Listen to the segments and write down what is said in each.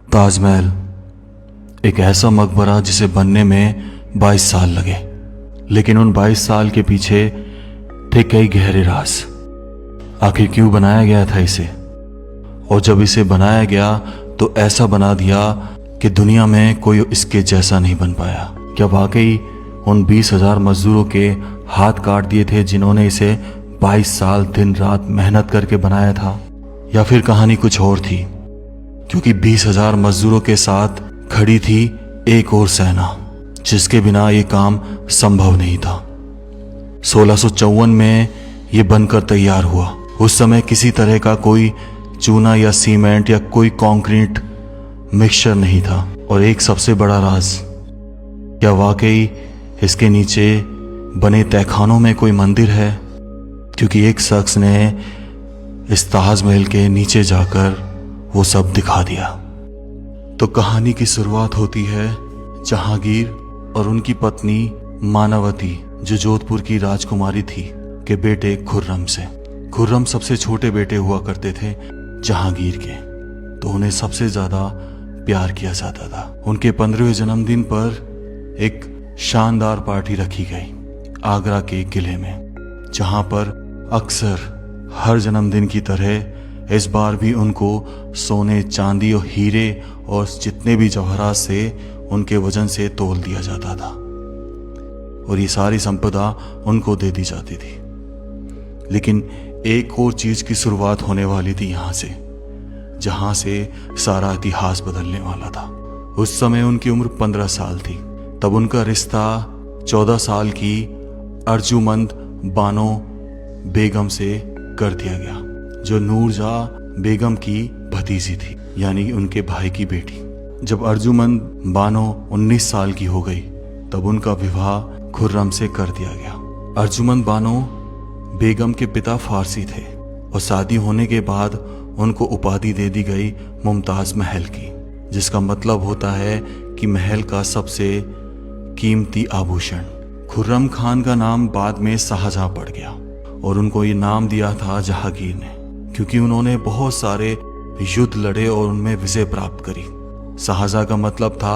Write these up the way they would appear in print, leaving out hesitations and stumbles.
ताजमहल एक ऐसा मकबरा जिसे बनने में 22 साल लगे, लेकिन उन 22 साल के पीछे थे कई गहरे राज। आखिर क्यों बनाया गया था इसे, और जब इसे बनाया गया तो ऐसा बना दिया कि दुनिया में कोई इसके जैसा नहीं बन पाया। क्या वाकई उन 20,000 मजदूरों के हाथ काट दिए थे जिन्होंने इसे 22 साल दिन रात मेहनत करके बनाया था, या फिर कहानी कुछ और थी? क्योंकि 20,000 मजदूरों के साथ खड़ी थी एक और सेना जिसके बिना ये काम संभव नहीं था। 1654 में ये बनकर तैयार हुआ। उस समय किसी तरह का कोई चूना या सीमेंट या कोई कंक्रीट मिक्सचर नहीं था। और एक सबसे बड़ा राज, क्या वाकई इसके नीचे बने तहखानों में कोई मंदिर है? क्योंकि एक शख्स ने इस ताजमहल के नीचे जाकर वो सब दिखा दिया। तो कहानी की शुरुआत होती है जहांगीर और उनकी पत्नी मानवती, जो जोधपुर की राजकुमारी थी, के बेटे खुर्रम से। खुर्रम सबसे छोटे बेटे हुआ करते थे जहांगीर के, तो उन्हें सबसे ज्यादा प्यार किया जाता था। उनके 15वें जन्मदिन पर एक शानदार पार्टी रखी गई आगरा के किले में, जहां पर अक्सर हर जन्मदिन की तरह इस बार भी उनको सोने, चांदी और हीरे और जितने भी जवाहरात से उनके वजन से तोल दिया जाता था, और ये सारी संपदा उनको दे दी जाती थी। लेकिन एक और चीज की शुरुआत होने वाली थी यहाँ से, जहां से सारा इतिहास बदलने वाला था। उस समय उनकी उम्र 15 साल थी। तब उनका रिश्ता 14 साल की अर्जुमंद बानो बेगम से कर दिया गया, जो नूरजहां बेगम की भतीजी थी, यानी उनके भाई की बेटी। जब अर्जुमंद बानो 19 साल की हो गई, तब उनका विवाह खुर्रम से कर दिया गया। अर्जुमंद बानो बेगम के पिता फारसी थे, और शादी होने के बाद उनको उपाधि दे दी गई मुमताज महल की, जिसका मतलब होता है कि महल का सबसे कीमती आभूषण। खुर्रम खान का नाम बाद में शाहजहां पड़ गया, और उनको ये नाम दिया था जहांगीर ने, क्योंकि उन्होंने बहुत सारे युद्ध लड़े और उनमें विजय प्राप्त करी। शाहजहां का मतलब था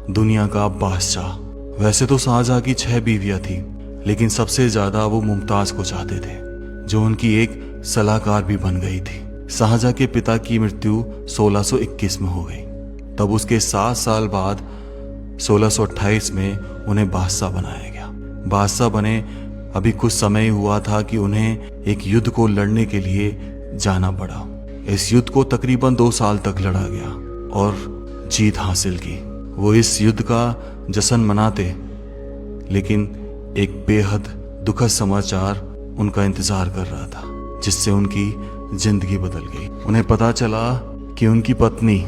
दुनिया का बादशाह। वैसे तो शाहजहां की 6 बीवियां थी, लेकिन सबसे ज्यादा वो मुमताज को चाहते थे, जो उनकी एक सलाहकार भी बन गई थी। शाहजहां के पिता की मृत्यु 1621 में हो गई। तब उसके 7 साल बाद 1628 में उन्हें बादशाह बनाया गया। बादशाह बने अभी कुछ समय हुआ था कि उन्हें एक युद्ध को लड़ने के लिए जाना पड़ा। इस युद्ध को तकरीबन 2 साल तक लड़ा गया और जीत हासिल की। वो इस युद्ध का जश्न मनाते, लेकिन एक बेहद दुखद समाचार उनका इंतजार कर रहा था, जिससे उनकी जिंदगी बदल गई। उन्हें पता चला कि उनकी पत्नी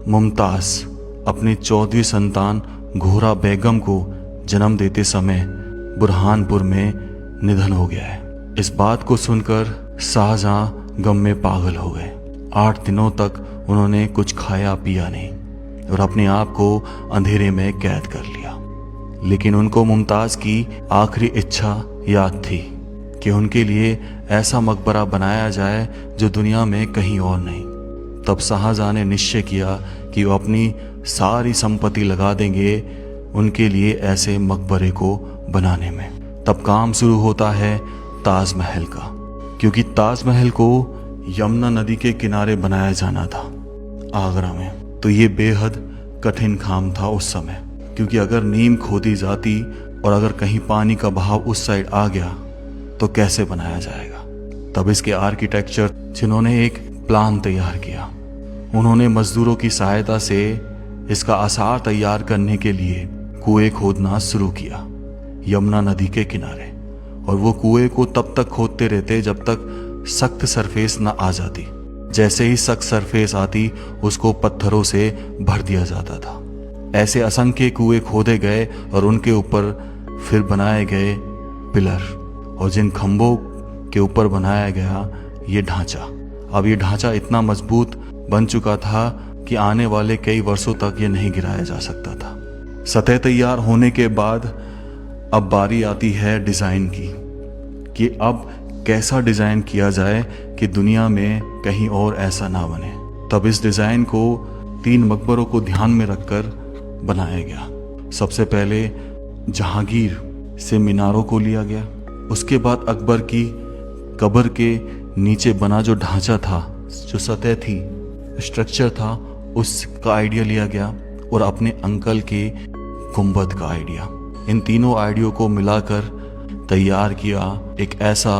मुमताज अपनी 14वीं संतान घोरा बेगम को जन्म देते समय बुरहानपुर में निधन हो गया है। इस बात को सुनकर शाहजहां गम में पागल हो गए। 8 दिनों तक उन्होंने कुछ खाया पिया नहीं और अपने आप को अंधेरे में कैद कर लिया। लेकिन उनको मुमताज की आखिरी इच्छा याद थी कि उनके लिए ऐसा मकबरा बनाया जाए जो दुनिया में कहीं और नहीं। तब शाहजहां ने निश्चय किया कि वो अपनी सारी संपत्ति लगा देंगे उनके लिए ऐसे मकबरे को बनाने में। तब काम शुरू होता है ताजमहल का, क्योंकि ताजमहल को यमुना नदी के किनारे बनाया जाना था आगरा में। तो ये बेहद कठिन काम था उस समय, क्योंकि अगर नींव खोदी जाती और अगर कहीं पानी का बहाव उस साइड आ गया तो कैसे बनाया जाएगा। तब इसके आर्किटेक्चर जिन्होंने एक प्लान तैयार किया, उन्होंने मजदूरों की सहायता से इसका आसार तैयार करने के लिए कुएं खोदना शुरू किया यमुना नदी के किनारे। और वो कुएं को तब तक खोदते रहते जब तक सख्त सरफेस ना आ जाती। जैसे ही सख्त सरफेस आती, उसको पत्थरों से भर दिया जाता था। ऐसे असंख्य कुएं खोदे गए और उनके ऊपर फिर बनाए गए पिलर, और जिन खंभों के ऊपर बनाया गया ये ढांचा। अब ये ढांचा इतना मजबूत बन चुका था कि आने वाले कई वर्षों तक ये नहीं गिराया जा सकता था। सतह तैयार होने के बाद अब बारी आती है डिजाइन की, कि अब कैसा डिजाइन किया जाए कि दुनिया में कहीं और ऐसा ना बने। तब इस डिजाइन को 3 मकबरों को ध्यान में रखकर बनाया गया। सबसे पहले जहांगीर से मीनारों को लिया गया, उसके बाद अकबर की कब्र के नीचे बना जो ढांचा था, जो सतह थी, स्ट्रक्चर था, उसका आइडिया लिया गया और अपने अंकल के गुंबद का आइडिया। इन तीनों आइडियो को मिलाकर तैयार किया एक ऐसा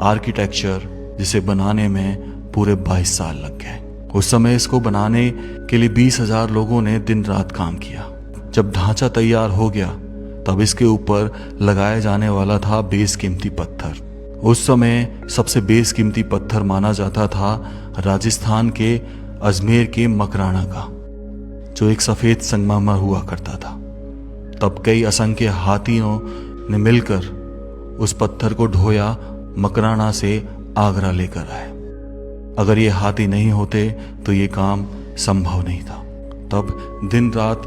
आर्किटेक्चर जिसे बनाने में पूरे 22 साल लग गए। उस समय इसको बनाने के लिए 20,000 लोगों ने दिन रात काम किया। जब ढांचा तैयार हो गया तब इसके ऊपर लगाया जाने वाला था बेशकीमती पत्थर। उस समय सबसे बेशकीमती पत्थर माना जाता था राजस्थान के अजमेर के मकराना का, जो एक सफ़ेद संगमरमर हुआ करता था। तब कई असंख्य हाथियों ने मिलकर उस पत्थर को ढोया, मकराना से आगरा लेकर आए। अगर ये हाथी नहीं होते तो ये काम संभव नहीं था। तब दिन रात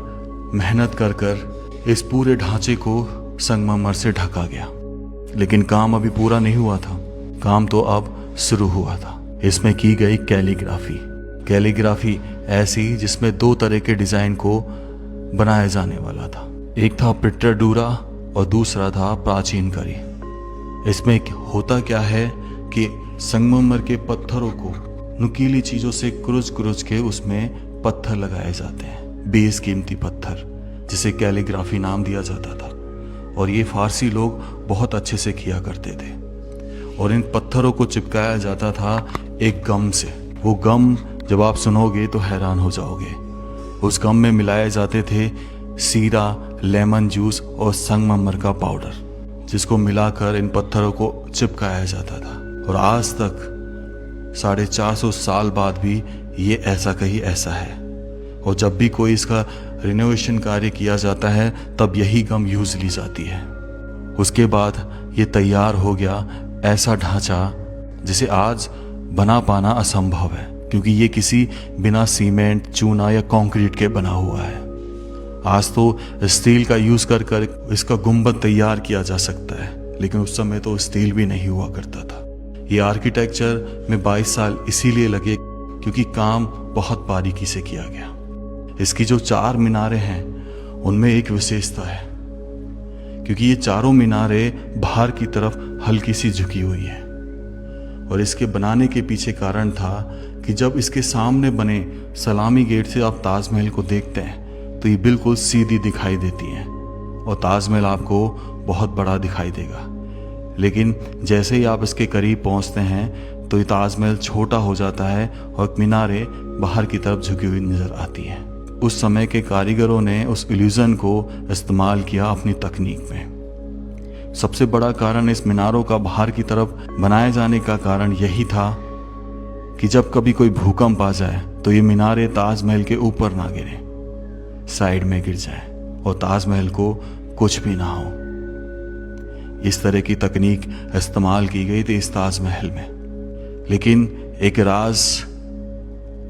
मेहनत कर कर इस पूरे ढांचे को संगमरमर से ढका गया। लेकिन काम अभी पूरा नहीं हुआ था, काम तो अब शुरू हुआ था। इसमें की गई कैलीग्राफी ऐसी जिसमें 2 तरह के डिजाइन को बनाया जाने वाला था। एक था पिट्टरडूरा और दूसरा था प्राचीन करी। इसमें होता क्या है कि संगमरमर के पत्थरों को नुकीली चीजों से कुरुच के उसमें पत्थर लगाए जाते हैं, बेशकीमती पत्थर, जिसे कैलीग्राफी नाम दिया जाता था। और ये फारसी लोग बहुत अच्छे से किया करते थे। और इन पत्थरों को चिपकाया जाता था एक गम से। वो गम जब आप सुनोगे तो हैरान हो जाओगे। उस गम में मिलाए जाते थे सीरा, लेमन जूस और संगमरमर का पाउडर, जिसको मिलाकर इन पत्थरों को चिपकाया जाता था। और आज तक 450 साल बाद भी ये ऐसा कहीं ऐसा है। और जब भी कोई इसका रिनोवेशन कार्य किया जाता है तब यही गम यूज ली जाती है। उसके बाद ये तैयार हो गया ऐसा ढांचा जिसे आज बना पाना असंभव है, क्योंकि ये किसी बिना सीमेंट, चूना या कंक्रीट के बना हुआ है। आज तो स्टील का यूज कर इसका गुंबद तैयार किया जा सकता है, लेकिन उस समय तो स्टील भी नहीं हुआ करता था। ये आर्किटेक्चर में 22 साल इसीलिए लगे क्योंकि काम बहुत बारीकी से किया गया। इसकी जो 4 मीनारें हैं उनमें एक विशेषता है, क्योंकि ये चारों मीनारें बाहर की तरफ हल्की सी झुकी हुई हैं। और इसके बनाने के पीछे कारण था कि जब इसके सामने बने सलामी गेट से आप ताजमहल को देखते हैं तो ये बिल्कुल सीधी दिखाई देती हैं और ताजमहल आपको बहुत बड़ा दिखाई देगा। लेकिन जैसे ही आप इसके करीब पहुंचते हैं तो ये ताजमहल छोटा हो जाता है और मीनारें बाहर की तरफ झुकी हुई नजर आती हैं। उस समय के कारीगरों ने उस इल्यूजन को इस्तेमाल किया अपनी तकनीक में। सबसे बड़ा कारण इस मीनारों का बाहर की तरफ बनाए जाने का कारण यही था कि जब कभी कोई भूकंप आ जाए तो ये मीनारें ताजमहल के ऊपर ना गिरे, साइड में गिर जाए और ताजमहल को कुछ भी ना हो। इस तरह की तकनीक इस्तेमाल की गई थी इस ताजमहल में। लेकिन एक राज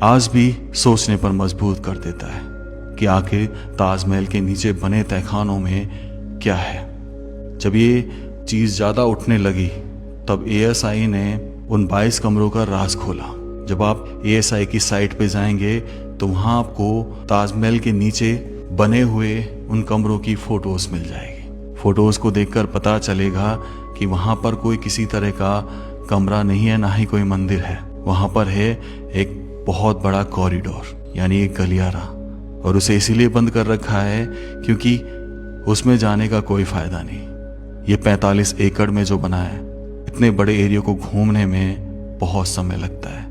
आज भी सोचने पर मजबूर कर देता है कि आखिर ताजमहल के नीचे बने तहखानों में क्या है। जब ये चीज़ ज़्यादा उठने लगी तब ASI ने उन 22 कमरों का राज खोला। जब आप ASI की साइट पे जाएंगे तो वहाँ आपको ताजमहल के नीचे बने हुए उन कमरों की फ़ोटोज़ मिल जाएगी। फ़ोटोज़ को देखकर पता चलेगा कि वहाँ पर कोई किसी तरह का कमरा नहीं है, ना ही कोई मंदिर है। वहाँ पर है एक बहुत बड़ा कॉरिडोर, यानी एक गलियारा, और उसे इसीलिए बंद कर रखा है क्योंकि उसमें जाने का कोई फ़ायदा नहीं। ये 45 एकड़ में जो बना है, इतने बड़े एरिया को घूमने में बहुत समय लगता है।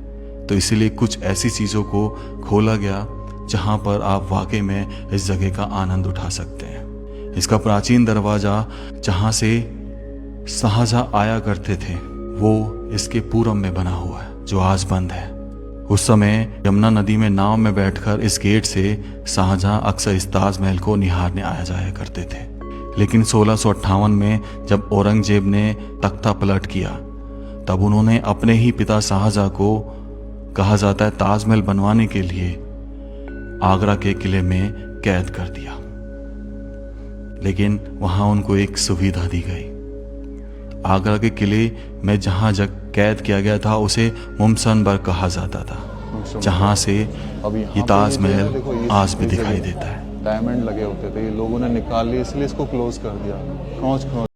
तो इसीलिए कुछ ऐसी चीज़ों को खोला गया जहाँ पर आप वाकई में इस जगह का आनंद उठा सकते हैं। इसका प्राचीन दरवाज़ा जहाँ से शाहजहां आया करते थे वो इसके पूरब में बना हुआ है, जो आज बंद है। उस समय यमुना नदी में नाव में बैठकर इस गेट से शाहजहां अक्सर इस ताजमहल को निहारने आया जाया करते थे। लेकिन 1658 में जब औरंगजेब ने तख्ता पलट किया तब उन्होंने अपने ही पिता शाहजहां को, कहा जाता है, ताजमहल बनवाने के लिए आगरा के किले में कैद कर दिया। लेकिन वहां उनको एक सुविधा दी गई। आगरा के किले में जहां कैद किया गया था उसे मुमसनबर्ग कहा जाता था। जहाँ से अभी ये ताजमहल आज भी दिखाई जगह देता है। डायमंड लगे होते थे, ये लोगों ने निकाल लिए, इसलिए इसको क्लोज कर दिया, खौंच खौंच